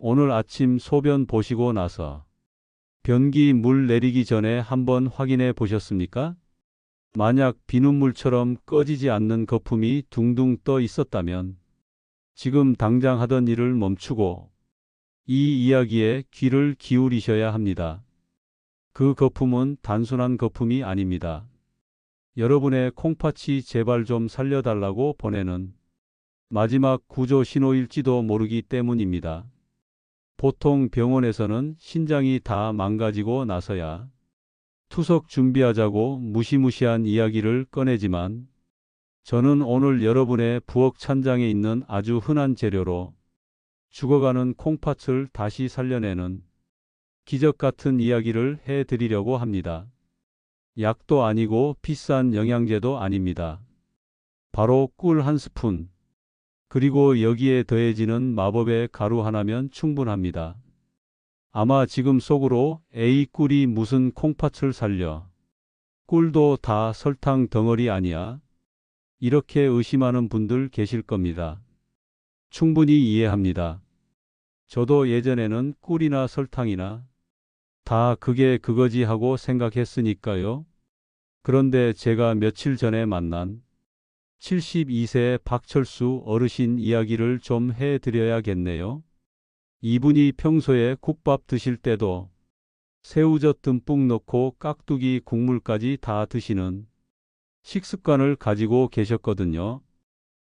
오늘 아침 소변 보시고 나서 변기 물 내리기 전에 한번 확인해 보셨습니까? 만약 비눗물처럼 꺼지지 않는 거품이 둥둥 떠 있었다면 지금 당장 하던 일을 멈추고 이 이야기에 귀를 기울이셔야 합니다. 그 거품은 단순한 거품이 아닙니다. 여러분의 콩팥이 제발 좀 살려달라고 보내는 마지막 구조 신호일지도 모르기 때문입니다. 보통 병원에서는 신장이 다 망가지고 나서야 투석 준비하자고 무시무시한 이야기를 꺼내지만 저는 오늘 여러분의 부엌 찬장에 있는 아주 흔한 재료로 죽어가는 콩팥을 다시 살려내는 기적 같은 이야기를 해드리려고 합니다. 약도 아니고 비싼 영양제도 아닙니다. 바로 꿀 한 스푼, 그리고 여기에 더해지는 마법의 가루 하나면 충분합니다. 아마 지금 속으로 에이 꿀이 무슨 콩팥을 살려. 꿀도 다 설탕 덩어리 아니야? 이렇게 의심하는 분들 계실 겁니다. 충분히 이해합니다. 저도 예전에는 꿀이나 설탕이나 다 그게 그거지 하고 생각했으니까요. 그런데 제가 며칠 전에 만난 72세 박철수 어르신 이야기를 좀 해드려야겠네요. 이분이 평소에 국밥 드실 때도 새우젓 듬뿍 넣고 깍두기 국물까지 다 드시는 식습관을 가지고 계셨거든요.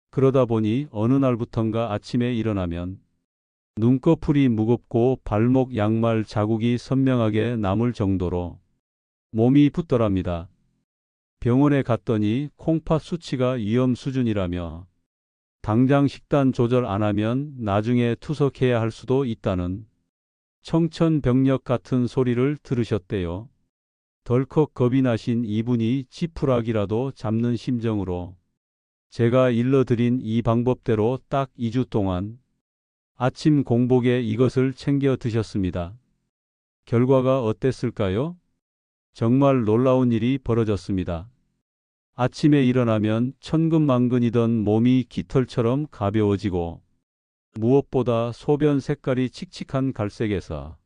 그러다 보니 어느 날부턴가 아침에 일어나면 눈꺼풀이 무겁고 발목 양말 자국이 선명하게 남을 정도로 몸이 붓더랍니다. 병원에 갔더니 콩팥 수치가 위험 수준이라며 당장 식단 조절 안 하면 나중에 투석해야 할 수도 있다는 청천벽력 같은 소리를 들으셨대요. 덜컥 겁이 나신 이분이 지푸라기라도 잡는 심정으로 제가 일러드린 이 방법대로 딱 2주 동안 아침 공복에 이것을 챙겨 드셨습니다. 결과가 어땠을까요? 정말 놀라운 일이 벌어졌습니다. 아침에 일어나면 천근만근이던 몸이 깃털처럼 가벼워지고 무엇보다 소변 색깔이 칙칙한 갈색에서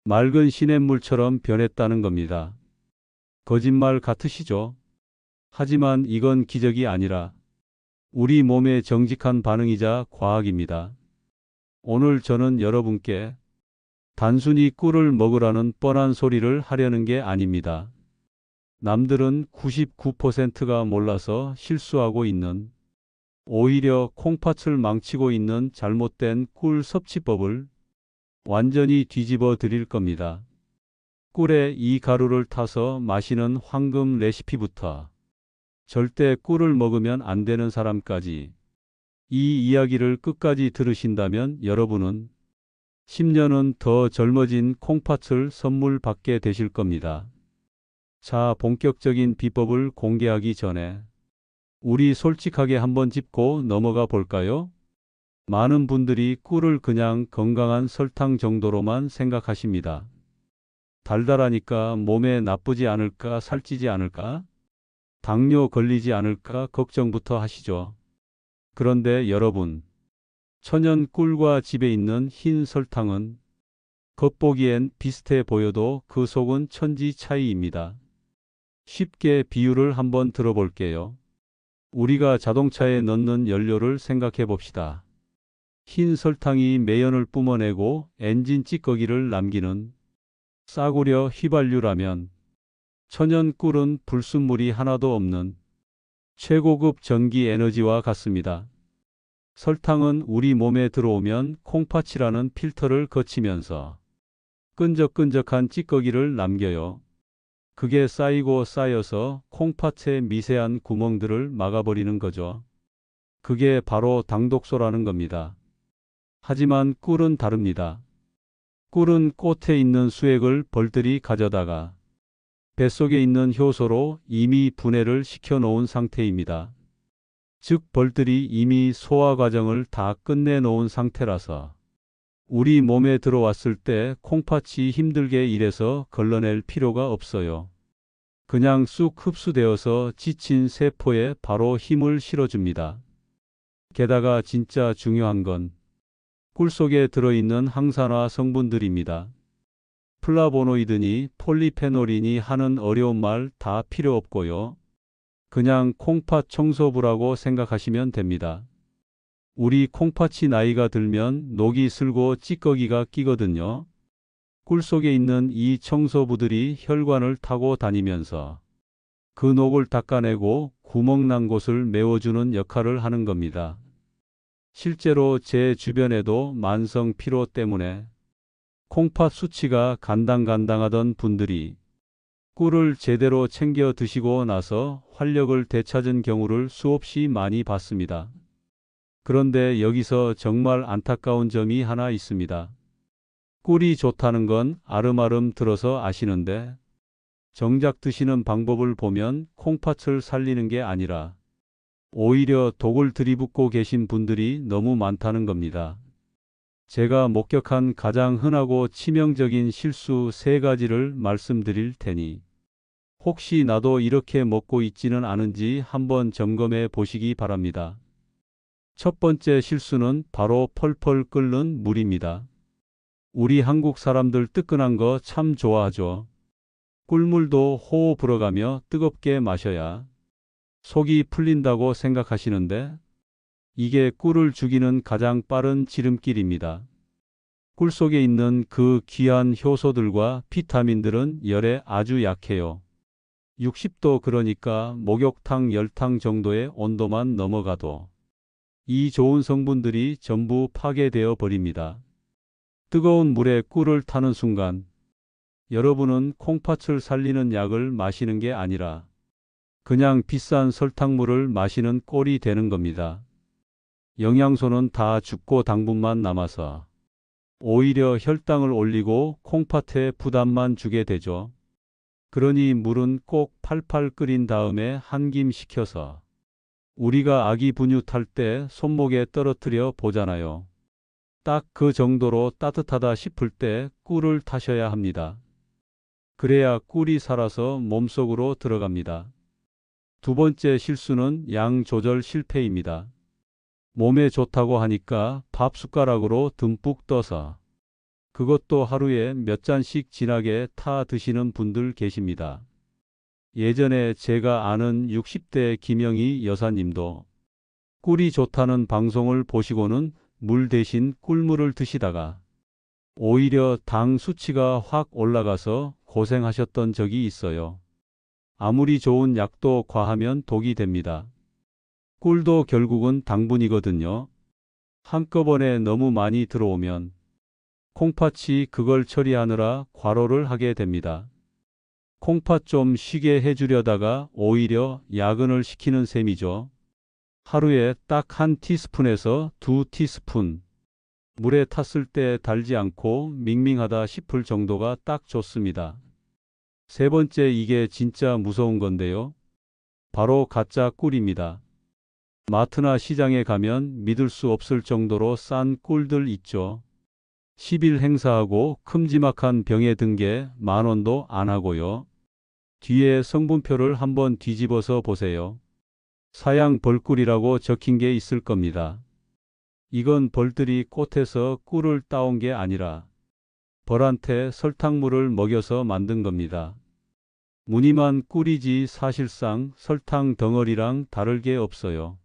맑은 시냇물처럼 변했다는 겁니다. 거짓말 같으시죠? 하지만 이건 기적이 아니라 우리 몸의 정직한 반응이자 과학입니다. 오늘 저는 여러분께 단순히 꿀을 먹으라는 뻔한 소리를 하려는 게 아닙니다. 남들은 99%가 몰라서 실수하고 있는, 오히려 콩팥을 망치고 있는 잘못된 꿀 섭취법을 완전히 뒤집어 드릴 겁니다. 꿀에 이 가루를 타서 마시는 황금 레시피부터 절대 꿀을 먹으면 안 되는 사람까지 이 이야기를 끝까지 들으신다면 여러분은 10년은 더 젊어진 콩팥을 선물 받게 되실 겁니다. 자, 본격적인 비법을 공개하기 전에 우리 솔직하게 한번 짚고 넘어가 볼까요? 많은 분들이 꿀을 그냥 건강한 설탕 정도로만 생각하십니다. 달달하니까 몸에 나쁘지 않을까, 살찌지 않을까, 당뇨 걸리지 않을까 걱정부터 하시죠. 그런데 여러분, 천연 꿀과 집에 있는 흰 설탕은 겉보기엔 비슷해 보여도 그 속은 천지 차이입니다. 쉽게 비유를 한번 들어볼게요. 우리가 자동차에 넣는 연료를 생각해 봅시다. 흰 설탕이 매연을 뿜어내고 엔진 찌꺼기를 남기는 싸구려 휘발유라면 천연 꿀은 불순물이 하나도 없는 최고급 전기 에너지와 같습니다. 설탕은 우리 몸에 들어오면 콩팥이라는 필터를 거치면서 끈적끈적한 찌꺼기를 남겨요. 그게 쌓이고 쌓여서 콩팥의 미세한 구멍들을 막아버리는 거죠. 그게 바로 당독소라는 겁니다. 하지만 꿀은 다릅니다. 꿀은 꽃에 있는 수액을 벌들이 가져다가 뱃속에 있는 효소로 이미 분해를 시켜놓은 상태입니다. 즉 벌들이 이미 소화 과정을 다 끝내놓은 상태라서 우리 몸에 들어왔을 때 콩팥이 힘들게 일해서 걸러낼 필요가 없어요. 그냥 쑥 흡수되어서 지친 세포에 바로 힘을 실어줍니다. 게다가 진짜 중요한 건 꿀 속에 들어있는 항산화 성분들입니다. 플라보노이드니 폴리페놀이니 하는 어려운 말 다 필요 없고요. 그냥 콩팥 청소부라고 생각하시면 됩니다. 우리 콩팥이 나이가 들면 녹이 슬고 찌꺼기가 끼거든요. 꿀 속에 있는 이 청소부들이 혈관을 타고 다니면서 그 녹을 닦아내고 구멍난 곳을 메워주는 역할을 하는 겁니다. 실제로 제 주변에도 만성 피로 때문에 콩팥 수치가 간당간당하던 분들이 꿀을 제대로 챙겨 드시고 나서 활력을 되찾은 경우를 수없이 많이 봤습니다. 그런데 여기서 정말 안타까운 점이 하나 있습니다. 꿀이 좋다는 건 아름아름 들어서 아시는데 정작 드시는 방법을 보면 콩팥을 살리는 게 아니라 오히려 독을 들이붓고 계신 분들이 너무 많다는 겁니다. 제가 목격한 가장 흔하고 치명적인 실수 3가지를 말씀드릴 테니 혹시 나도 이렇게 먹고 있지는 않은지 한번 점검해 보시기 바랍니다. 첫 번째 실수는 바로 펄펄 끓는 물입니다. 우리 한국 사람들 뜨끈한 거 참 좋아하죠. 꿀물도 호호 불어가며 뜨겁게 마셔야 속이 풀린다고 생각하시는데 이게 꿀을 죽이는 가장 빠른 지름길입니다. 꿀 속에 있는 그 귀한 효소들과 비타민들은 열에 아주 약해요. 60도 그러니까 목욕탕 열탕 정도의 온도만 넘어가도 이 좋은 성분들이 전부 파괴되어 버립니다. 뜨거운 물에 꿀을 타는 순간 여러분은 콩팥을 살리는 약을 마시는 게 아니라 그냥 비싼 설탕물을 마시는 꼴이 되는 겁니다. 영양소는 다 죽고 당분만 남아서 오히려 혈당을 올리고 콩팥에 부담만 주게 되죠. 그러니 물은 꼭 팔팔 끓인 다음에 한 김 식혀서 우리가 아기 분유 탈 때 손목에 떨어뜨려 보잖아요. 딱 그 정도로 따뜻하다 싶을 때 꿀을 타셔야 합니다. 그래야 꿀이 살아서 몸속으로 들어갑니다. 두 번째 실수는 양 조절 실패입니다. 몸에 좋다고 하니까 밥 숟가락으로 듬뿍 떠서 그것도 하루에 몇 잔씩 진하게 타 드시는 분들 계십니다. 예전에 제가 아는 60대 김영희 여사님도 꿀이 좋다는 방송을 보시고는 물 대신 꿀물을 드시다가 오히려 당 수치가 확 올라가서 고생하셨던 적이 있어요. 아무리 좋은 약도 과하면 독이 됩니다. 꿀도 결국은 당분이거든요. 한꺼번에 너무 많이 들어오면 콩팥이 그걸 처리하느라 과로를 하게 됩니다. 콩팥 좀 쉬게 해주려다가 오히려 야근을 시키는 셈이죠. 하루에 딱 한 티스푼에서 2티스푼. 물에 탔을 때 달지 않고 밍밍하다 싶을 정도가 딱 좋습니다. 세 번째, 이게 진짜 무서운 건데요. 바로 가짜 꿀입니다. 마트나 시장에 가면 믿을 수 없을 정도로 싼 꿀들 있죠. 10일 행사하고 큼지막한 병에 든 게 10,000원도 안 하고요. 뒤에 성분표를 한번 뒤집어서 보세요. 사양 벌꿀이라고 적힌 게 있을 겁니다. 이건 벌들이 꽃에서 꿀을 따온 게 아니라 벌한테 설탕물을 먹여서 만든 겁니다. 무늬만 꿀이지 사실상 설탕 덩어리랑 다를 게 없어요.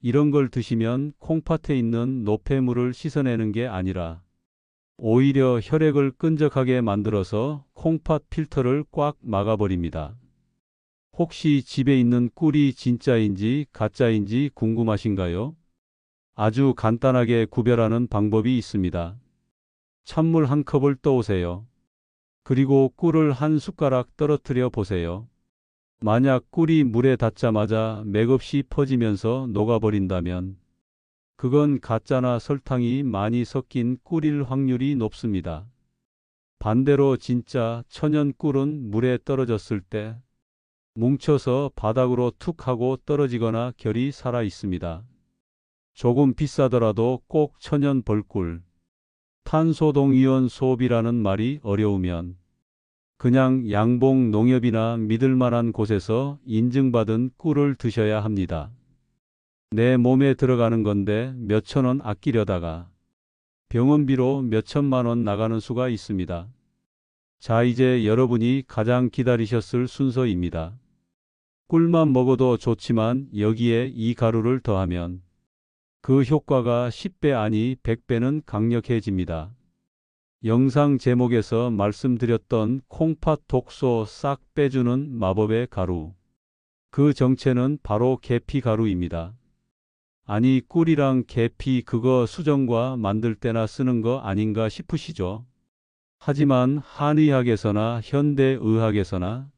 이런 걸 드시면 콩팥에 있는 노폐물을 씻어내는 게 아니라 오히려 혈액을 끈적하게 만들어서 콩팥 필터를 꽉 막아버립니다. 혹시 집에 있는 꿀이 진짜인지 가짜인지 궁금하신가요? 아주 간단하게 구별하는 방법이 있습니다. 찬물 한 컵을 떠오세요. 그리고 꿀을 한 숟가락 떨어뜨려 보세요. 만약 꿀이 물에 닿자마자 맥없이 퍼지면서 녹아버린다면 그건 가짜나 설탕이 많이 섞인 꿀일 확률이 높습니다. 반대로 진짜 천연 꿀은 물에 떨어졌을 때 뭉쳐서 바닥으로 툭 하고 떨어지거나 결이 살아 있습니다. 조금 비싸더라도 꼭 천연 벌꿀, 탄소동이온 소비라는 말이 어려우면 그냥 양봉 농협이나 믿을 만한 곳에서 인증받은 꿀을 드셔야 합니다. 내 몸에 들어가는 건데 몇천 원 아끼려다가 병원비로 몇천만 원 나가는 수가 있습니다. 자, 이제 여러분이 가장 기다리셨을 순서입니다. 꿀만 먹어도 좋지만 여기에 이 가루를 더하면 그 효과가 10배 아니 100배는 강력해집니다. 영상 제목에서 말씀드렸던 콩팥 독소 싹 빼주는 마법의 가루. 그 정체는 바로 계피 가루입니다. 아니, 꿀이랑 계피 그거 수정과 만들 때나 쓰는 거 아닌가 싶으시죠? 하지만 한의학에서나 현대의학에서나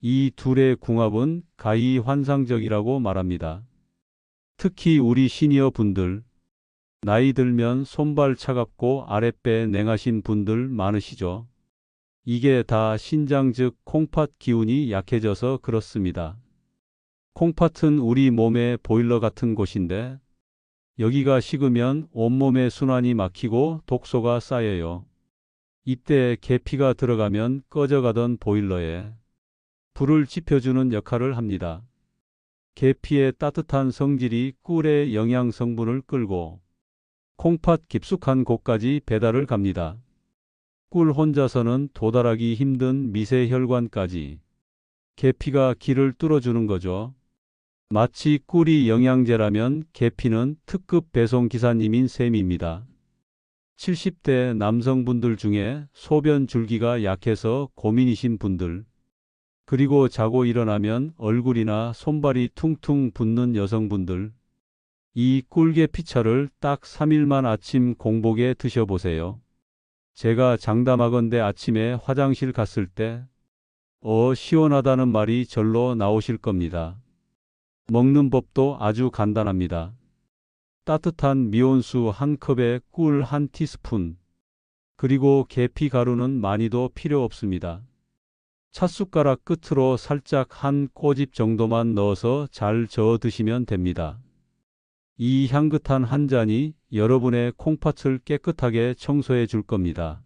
이 둘의 궁합은 가히 환상적이라고 말합니다. 특히 우리 시니어 분들, 나이 들면 손발 차갑고 아랫배 냉하신 분들 많으시죠? 이게 다 신장 즉 콩팥 기운이 약해져서 그렇습니다. 콩팥은 우리 몸의 보일러 같은 곳인데 여기가 식으면 온몸의 순환이 막히고 독소가 쌓여요. 이때 계피가 들어가면 꺼져가던 보일러에 불을 지펴주는 역할을 합니다. 계피의 따뜻한 성질이 꿀의 영양 성분을 끌고 콩팥 깊숙한 곳까지 배달을 갑니다. 꿀 혼자서는 도달하기 힘든 미세혈관까지 계피가 길을 뚫어주는 거죠. 마치 꿀이 영양제라면 계피는 특급 배송 기사님인 셈입니다. 70대 남성분들 중에 소변 줄기가 약해서 고민이신 분들, 그리고 자고 일어나면 얼굴이나 손발이 퉁퉁 붓는 여성분들, 이 꿀계피차를 딱 3일만 아침 공복에 드셔보세요. 제가 장담하건대 아침에 화장실 갔을 때 시원하다는 말이 절로 나오실 겁니다. 먹는 법도 아주 간단합니다. 따뜻한 미온수 한 컵에 꿀 한 티스푼, 그리고 계피 가루는 많이도 필요 없습니다. 찻숟가락 끝으로 살짝 한 꼬집 정도만 넣어서 잘 저어 드시면 됩니다. 이 향긋한 한 잔이 여러분의 콩팥을 깨끗하게 청소해 줄 겁니다.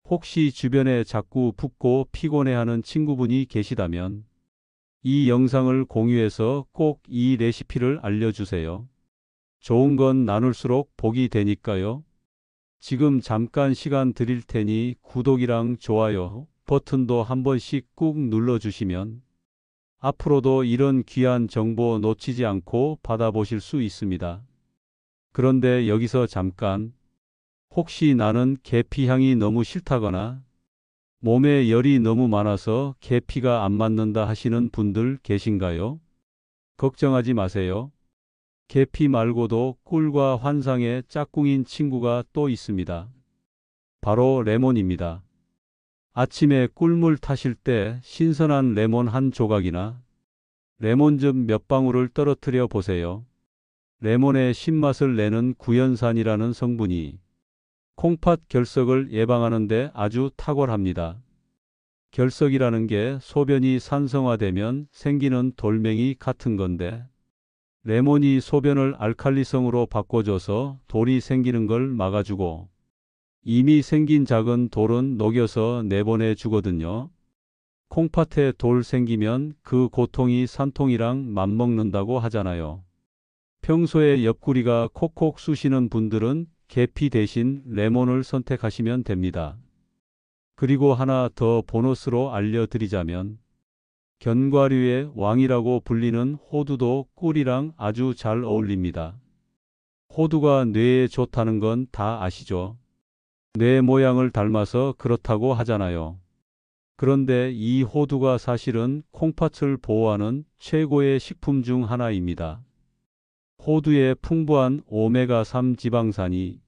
혹시 주변에 자꾸 붓고 피곤해하는 친구분이 계시다면 이 영상을 공유해서 꼭 이 레시피를 알려주세요. 좋은 건 나눌수록 복이 되니까요. 지금 잠깐 시간 드릴 테니 구독이랑 좋아요 버튼도 한 번씩 꾹 눌러주시면 앞으로도 이런 귀한 정보 놓치지 않고 받아보실 수 있습니다. 그런데 여기서 잠깐, 혹시 나는 계피 향이 너무 싫다거나 몸에 열이 너무 많아서 계피가 안 맞는다 하시는 분들 계신가요? 걱정하지 마세요. 계피 말고도 꿀과 환상의 짝꿍인 친구가 또 있습니다. 바로 레몬입니다. 아침에 꿀물 타실 때 신선한 레몬 한 조각이나 레몬즙 몇 방울을 떨어뜨려 보세요. 레몬의 신맛을 내는 구연산이라는 성분이 콩팥 결석을 예방하는 데 아주 탁월합니다. 결석이라는 게 소변이 산성화되면 생기는 돌멩이 같은 건데 레몬이 소변을 알칼리성으로 바꿔줘서 돌이 생기는 걸 막아주고 이미 생긴 작은 돌은 녹여서 내보내 주거든요. 콩팥에 돌 생기면 그 고통이 산통이랑 맞먹는다고 하잖아요. 평소에 옆구리가 콕콕 쑤시는 분들은 계피 대신 레몬을 선택하시면 됩니다. 그리고 하나 더 보너스로 알려드리자면 견과류의 왕이라고 불리는 호두도 꿀이랑 아주 잘 어울립니다. 호두가 뇌에 좋다는 건 다 아시죠? 뇌 모양을 닮아서 그렇다고 하잖아요. 그런데 이 호두가 사실은 콩팥을 보호하는 최고의 식품 중 하나입니다. 호두의 풍부한 오메가3 지방산이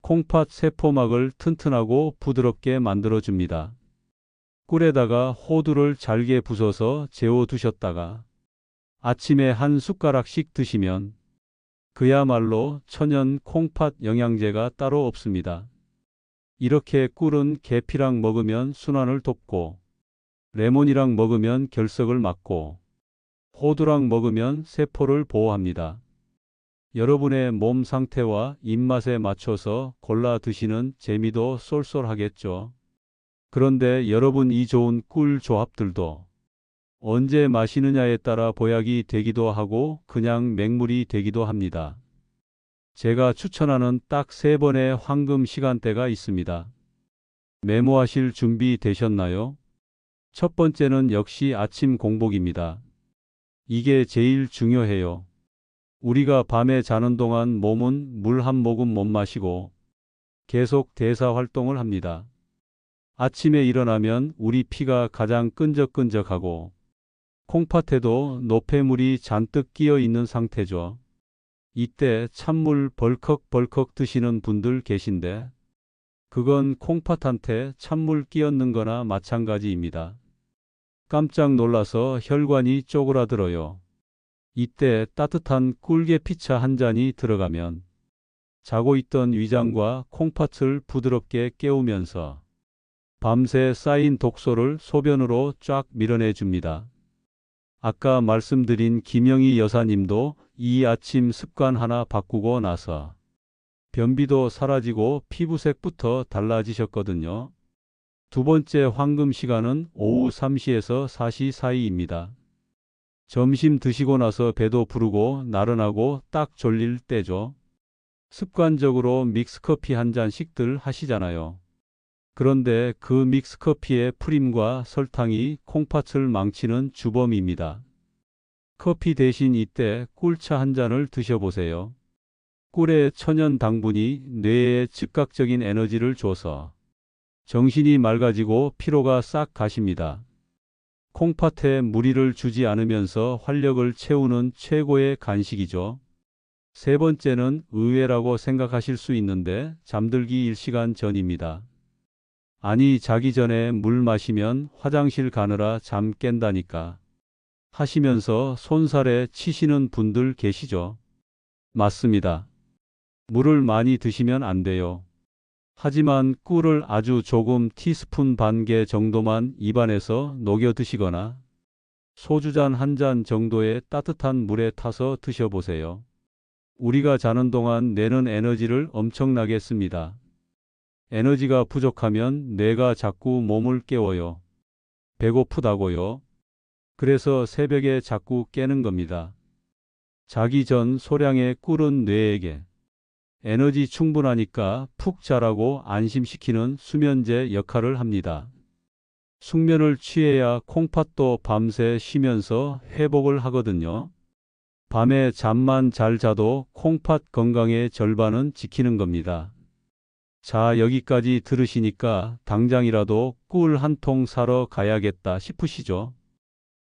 콩팥 세포막을 튼튼하고 부드럽게 만들어줍니다. 꿀에다가 호두를 잘게 부숴서 재워 두셨다가 아침에 한 숟가락씩 드시면 그야말로 천연 콩팥 영양제가 따로 없습니다. 이렇게 꿀은 계피랑 먹으면 순환을 돕고 레몬이랑 먹으면 결석을 막고 호두랑 먹으면 세포를 보호합니다. 여러분의 몸 상태와 입맛에 맞춰서 골라 드시는 재미도 쏠쏠하겠죠. 그런데 여러분 이 좋은 꿀 조합들도 언제 마시느냐에 따라 보약이 되기도 하고 그냥 맹물이 되기도 합니다. 제가 추천하는 딱 3번의 황금 시간대가 있습니다. 메모하실 준비 되셨나요? 첫 번째는 역시 아침 공복입니다. 이게 제일 중요해요. 우리가 밤에 자는 동안 몸은 물 한 모금 못 마시고 계속 대사 활동을 합니다. 아침에 일어나면 우리 피가 가장 끈적끈적하고 콩팥에도 노폐물이 잔뜩 끼어 있는 상태죠. 이때 찬물 벌컥벌컥 드시는 분들 계신데 그건 콩팥한테 찬물 끼얹는 거나 마찬가지입니다. 깜짝 놀라서 혈관이 쪼그라들어요. 이때 따뜻한 꿀개 피차 한 잔이 들어가면 자고 있던 위장과 콩팥을 부드럽게 깨우면서 밤새 쌓인 독소를 소변으로 쫙 밀어내 줍니다. 아까 말씀드린 김영희 여사님도 이 아침 습관 하나 바꾸고 나서 변비도 사라지고 피부색부터 달라지셨거든요. 두 번째 황금 시간은 오후 3시에서 4시 사이입니다. 점심 드시고 나서 배도 부르고 나른하고 딱 졸릴 때죠. 습관적으로 믹스커피 한 잔씩들 하시잖아요. 그런데 그 믹스커피의 프림과 설탕이 콩팥을 망치는 주범입니다. 커피 대신 이때 꿀차 한 잔을 드셔보세요. 꿀의 천연 당분이 뇌에 즉각적인 에너지를 줘서 정신이 맑아지고 피로가 싹 가십니다. 콩팥에 무리를 주지 않으면서 활력을 채우는 최고의 간식이죠. 세 번째는 의외라고 생각하실 수 있는데 잠들기 1시간 전입니다. 아니 자기 전에 물 마시면 화장실 가느라 잠 깬다니까 하시면서 손살에 치시는 분들 계시죠? 맞습니다. 물을 많이 드시면 안 돼요. 하지만 꿀을 아주 조금 티스푼 반 개 정도만 입안에서 녹여 드시거나 소주잔 한 잔 정도의 따뜻한 물에 타서 드셔보세요. 우리가 자는 동안 뇌는 에너지를 엄청나게 씁니다. 에너지가 부족하면 뇌가 자꾸 몸을 깨워요. 배고프다고요. 그래서 새벽에 자꾸 깨는 겁니다. 자기 전 소량의 꿀은 뇌에게 에너지 충분하니까 푹 자라고 안심시키는 수면제 역할을 합니다. 숙면을 취해야 콩팥도 밤새 쉬면서 회복을 하거든요. 밤에 잠만 잘 자도 콩팥 건강의 절반은 지키는 겁니다. 자, 여기까지 들으시니까 당장이라도 꿀 한 통 사러 가야겠다 싶으시죠?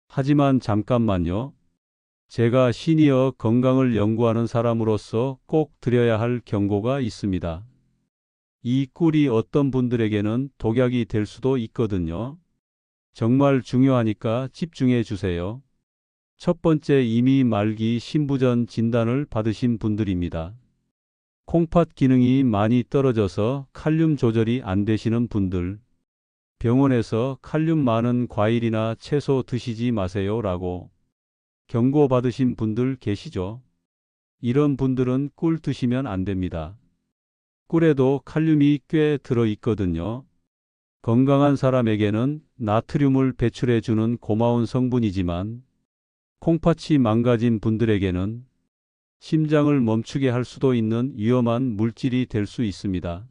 하지만 잠깐만요. 제가 시니어 건강을 연구하는 사람으로서 꼭 드려야 할 경고가 있습니다. 이 꿀이 어떤 분들에게는 독약이 될 수도 있거든요. 정말 중요하니까 집중해 주세요. 첫 번째, 이미 말기 신부전 진단을 받으신 분들입니다. 콩팥 기능이 많이 떨어져서 칼륨 조절이 안 되시는 분들. 병원에서 칼륨 많은 과일이나 채소 드시지 마세요 라고 경고받으신 분들 계시죠? 이런 분들은 꿀 드시면 안 됩니다. 꿀에도 칼륨이 꽤 들어있거든요. 건강한 사람에게는 나트륨을 배출해주는 고마운 성분이지만 콩팥이 망가진 분들에게는 심장을 멈추게 할 수도 있는 위험한 물질이 될 수 있습니다.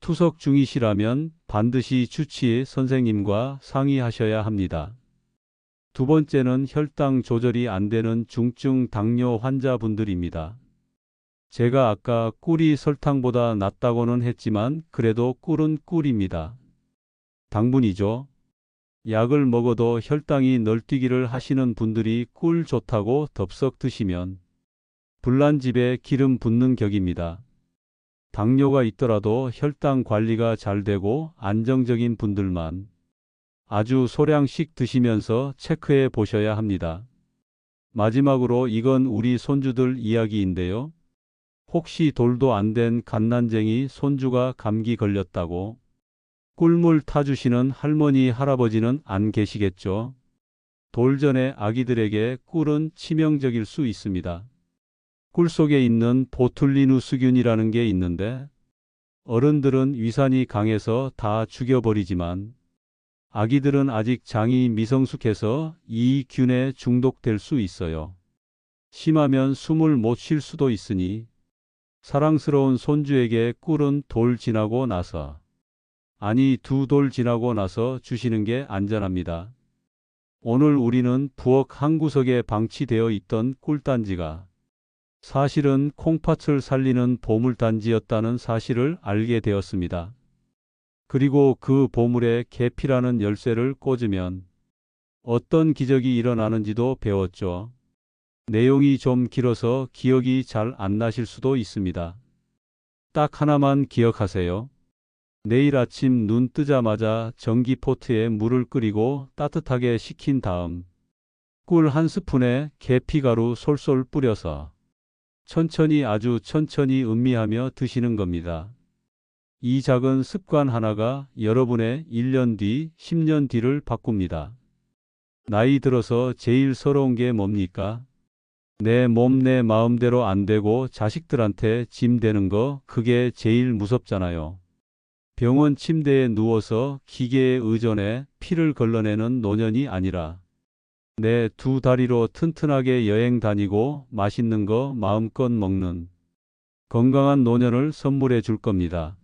투석 중이시라면 반드시 주치의 선생님과 상의하셔야 합니다. 두 번째는 혈당 조절이 안 되는 중증 당뇨 환자분들입니다. 제가 아까 꿀이 설탕보다 낫다고는 했지만 그래도 꿀은 꿀입니다. 당분이죠. 약을 먹어도 혈당이 널뛰기를 하시는 분들이 꿀 좋다고 덥석 드시면 불난집에 기름 붓는 격입니다. 당뇨가 있더라도 혈당 관리가 잘 되고 안정적인 분들만 아주 소량씩 드시면서 체크해 보셔야 합니다. 마지막으로 이건 우리 손주들 이야기인데요. 혹시 돌도 안 된 갓난쟁이 손주가 감기 걸렸다고 꿀물 타주시는 할머니, 할아버지는 안 계시겠죠? 돌전의 아기들에게 꿀은 치명적일 수 있습니다. 꿀 속에 있는 보툴리누스균이라는 게 있는데 어른들은 위산이 강해서 다 죽여버리지만 아기들은 아직 장이 미성숙해서 이 균에 중독될 수 있어요. 심하면 숨을 못 쉴 수도 있으니 사랑스러운 손주에게 꿀은 돌 지나고 나서, 아니 2돌 지나고 나서 주시는 게 안전합니다. 오늘 우리는 부엌 한 구석에 방치되어 있던 꿀단지가 사실은 콩팥을 살리는 보물단지였다는 사실을 알게 되었습니다. 그리고 그 보물에 계피라는 열쇠를 꽂으면 어떤 기적이 일어나는지도 배웠죠. 내용이 좀 길어서 기억이 잘 안 나실 수도 있습니다. 딱 하나만 기억하세요. 내일 아침 눈 뜨자마자 전기포트에 물을 끓이고 따뜻하게 식힌 다음 꿀 한 스푼에 계피가루 솔솔 뿌려서 천천히 아주 천천히 음미하며 드시는 겁니다. 이 작은 습관 하나가 여러분의 1년 뒤, 10년 뒤를 바꿉니다. 나이 들어서 제일 서러운 게 뭡니까? 내 몸 내 마음대로 안 되고 자식들한테 짐 되는 거, 그게 제일 무섭잖아요. 병원 침대에 누워서 기계에 의존해 피를 걸러내는 노년이 아니라 내 2다리로 튼튼하게 여행 다니고 맛있는 거 마음껏 먹는 건강한 노년을 선물해 줄 겁니다.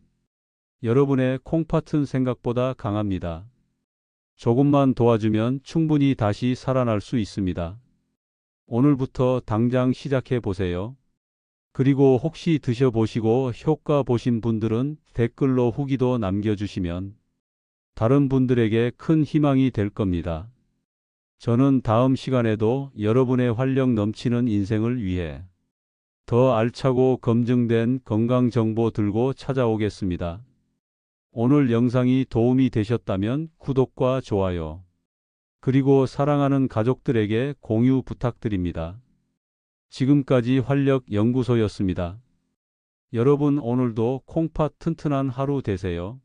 여러분의 콩팥은 생각보다 강합니다. 조금만 도와주면 충분히 다시 살아날 수 있습니다. 오늘부터 당장 시작해 보세요. 그리고 혹시 드셔보시고 효과 보신 분들은 댓글로 후기도 남겨주시면 다른 분들에게 큰 희망이 될 겁니다. 저는 다음 시간에도 여러분의 활력 넘치는 인생을 위해 더 알차고 검증된 건강 정보 들고 찾아오겠습니다. 오늘 영상이 도움이 되셨다면 구독과 좋아요, 그리고 사랑하는 가족들에게 공유 부탁드립니다. 지금까지 활력연구소였습니다. 여러분 오늘도 콩팥 튼튼한 하루 되세요.